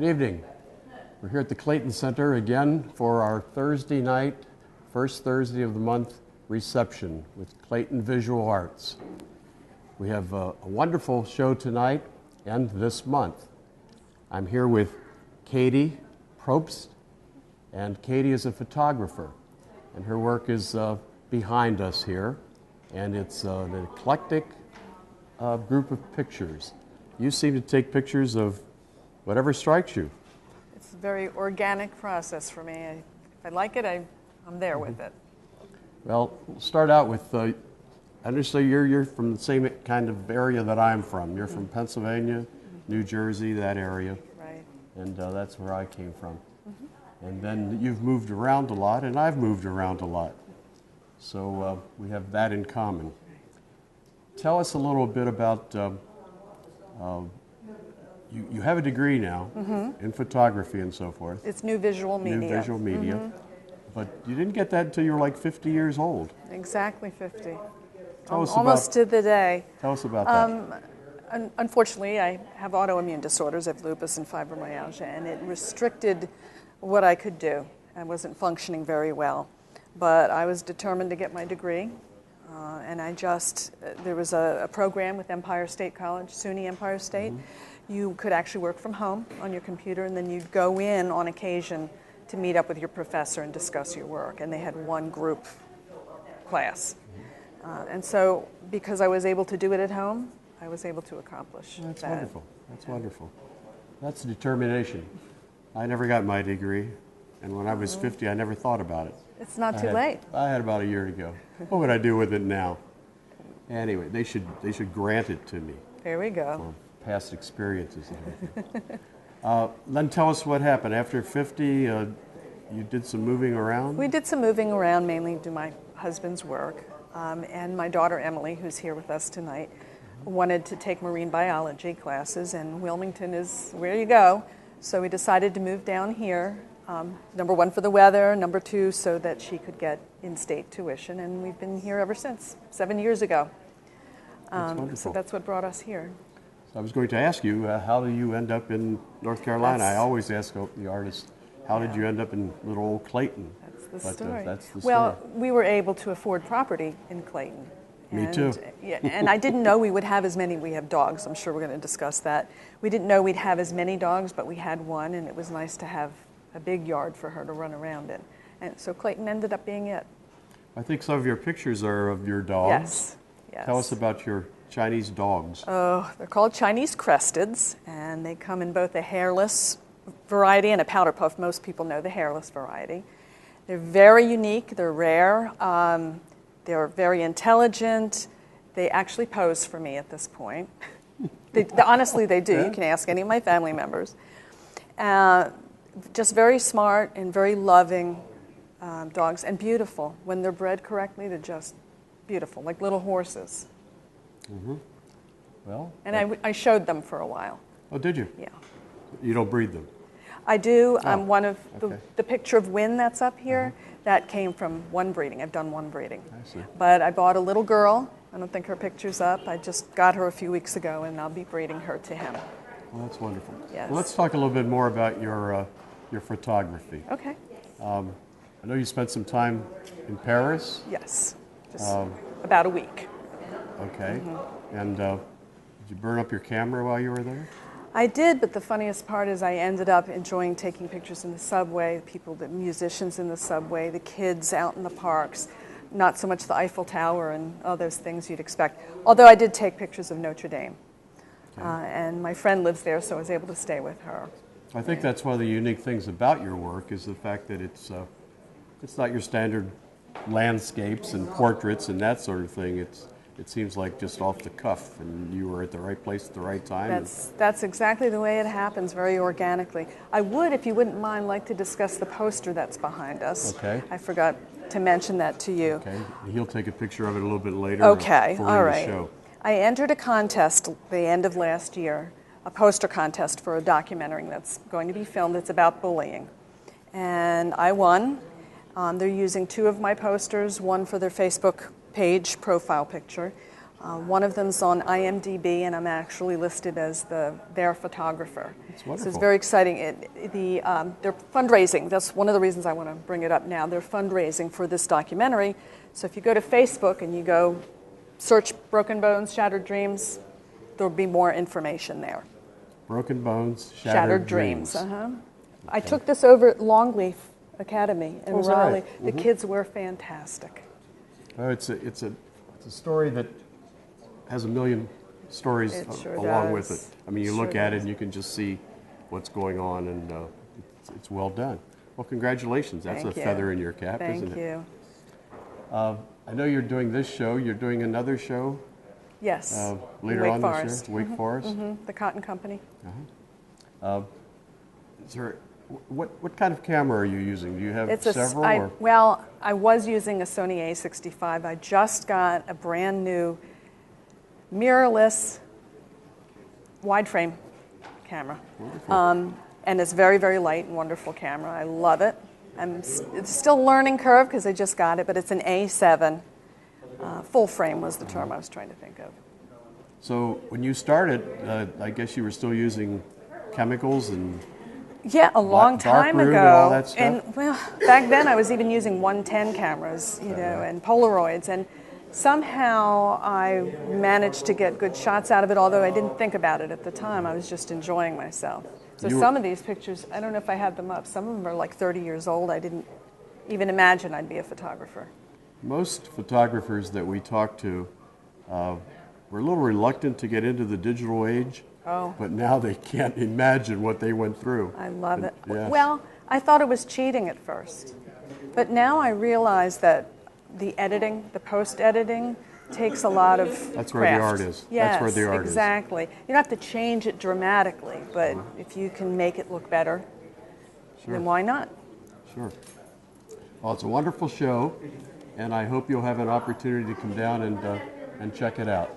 Good evening. We're here at the Clayton Center again for our Thursday night, first Thursday of the month reception with Clayton Visual Arts. We have a wonderful show tonight and this month. I'm here with Katie Probst, and Katie is a photographer, and her work is behind us here, and it's an eclectic group of pictures. You seem to take pictures of whatever strikes you. It's a very organic process for me. If I like it, I'm there with it. Well, we'll start out with, I understand you're from the same kind of area that I'm from. You're from Pennsylvania, New Jersey, that area. Right. And that's where I came from. And then you've moved around a lot, and I've moved around a lot. So we have that in common. Tell us a little bit about, you have a degree now in photography and so forth. It's new visual media. New visual media. But you didn't get that until you were like 50 years old. Exactly 50. Tell us almost to the day. Tell us about that. Unfortunately, I have autoimmune disorders. I have lupus and fibromyalgia, and it restricted what I could do. I wasn't functioning very well. But I was determined to get my degree. And there was a program with Empire State College, SUNY Empire State. You could actually work from home on your computer, and then you'd go in on occasion to meet up with your professor and discuss your work. And they had one group class. And so because I was able to do it at home, I was able to accomplish that. That's wonderful. That's wonderful. That's determination. I never got my degree, and when I was 50, I never thought about it. It's not too late. I had about a year to go. What would I do with it now? Anyway, they should grant it to me. There we go. For past experiences and everything. Then tell us what happened. After 50, you did some moving around? We did some moving around, mainly to my husband's work. And my daughter, Emily, who's here with us tonight, wanted to take marine biology classes, and Wilmington is where you go. So we decided to move down here. Number one, for the weather. Number two, so that she could get in-state tuition. And we've been here ever since, 7 years ago. That's wonderful. So that's what brought us here. So I was going to ask you, how do you end up in North Carolina? I always ask the artists, how did you end up in little old Clayton? That's the story. That's the well, story. we were able to afford property in Clayton. Me too. Yeah, and I didn't know we would have as many. We have dogs. I'm sure we're going to discuss that. We didn't know we'd have as many dogs, but we had one, and it was nice to have a big yard for her to run around in. And so Clayton ended up being it. I think some of your pictures are of your dogs. Yes. Tell us about your Chinese dogs. Oh, they're called Chinese Cresteds, and they come in both a hairless variety and a powder puff. Most people know the hairless variety. They're very unique. They're rare. They're very intelligent. They actually pose for me at this point. Honestly, they do. You can ask any of my family members. Just very smart and very loving dogs, and beautiful. When they're bred correctly, they're just beautiful, like little horses. Well, and I showed them for a while. Oh, did you? Yeah. You don't breed them? I do. Oh, One of okay. the picture of Wynn that's up here, that came from one breeding. I've done one breeding. I see. But I bought a little girl. I don't think her picture's up. I just got her a few weeks ago, and I'll be breeding her to him. Well, that's wonderful. Yes. Well, let's talk a little bit more about your photography. Okay. I know you spent some time in Paris. Yes. Just about a week. Okay. And did you burn up your camera while you were there? I did, but the funniest part is I ended up enjoying taking pictures in the subway, the musicians in the subway, the kids out in the parks, not so much the Eiffel Tower and all those things you'd expect. Although I did take pictures of Notre Dame. Okay. And my friend lives there, so I was able to stay with her. I think that's one of the unique things about your work is the fact that it's not your standard landscapes and portraits and that sort of thing. It seems like just off the cuff, and you were at the right place at the right time. That's exactly the way it happens, very organically. I would, if you wouldn't mind, like to discuss the poster that's behind us. Okay. I forgot to mention that to you. Okay. He'll take a picture of it a little bit later. Okay. All right. The show. I entered a contest the end of last year, a poster contest for a documentary that's going to be filmed. It's about bullying, and I won. They're using two of my posters, one for their Facebook page profile picture, One of them's on IMDb, and I'm actually listed as their photographer. That's wonderful. So it's very exciting. They're fundraising. That's one of the reasons I want to bring it up now. They're fundraising for this documentary. So if you go to Facebook and you go search Broken Bones, Shattered Dreams, there'll be more information there. Broken Bones, Shattered Dreams. Uh-huh. I took this over at Longleaf Academy in Oh, is that Raleigh. right? The kids were fantastic. Oh, it's a story that has a million stories It sure along does. with it. I mean, you Sure look at it does. and you can just see what's going on, and it's well done. Well, congratulations. That's Thank a you. feather in your cap, Thank isn't it? you. I know you're doing this show. You're doing another show Yes. later Wake on Forest. this year, Wake Forest. The Cotton Company. Is there, what kind of camera are you using? Do you have It's several? Or? well, I was using a Sony A65. I just got a brand new mirrorless wide frame camera. And it's very, very light and wonderful camera. I love it. It's still a learning curve because I just got it, but it's an A7. Full frame was the term I was trying to think of. So when you started, I guess you were still using chemicals and Yeah, a long time darkroom ago. and all that stuff? And well, back then I was even using 110 cameras, and Polaroids, and somehow I managed to get good shots out of it. Although I didn't think about it at the time, I was just enjoying myself. So some of these pictures, I don't know if I have them up. Some of them are like 30 years old. I didn't even imagine I'd be a photographer. most photographers that we talk to were a little reluctant to get into the digital age. Oh. But now they can't imagine what they went through. I love it. Yeah. Well, I thought it was cheating at first. But now I realize that the editing, the post-editing, takes a lot of That's where the craft. art is. Yes, That's where the art exactly. You don't have to change it dramatically, but if you can make it look better, then why not? Sure. Well, it's a wonderful show, and I hope you'll have an opportunity to come down and check it out.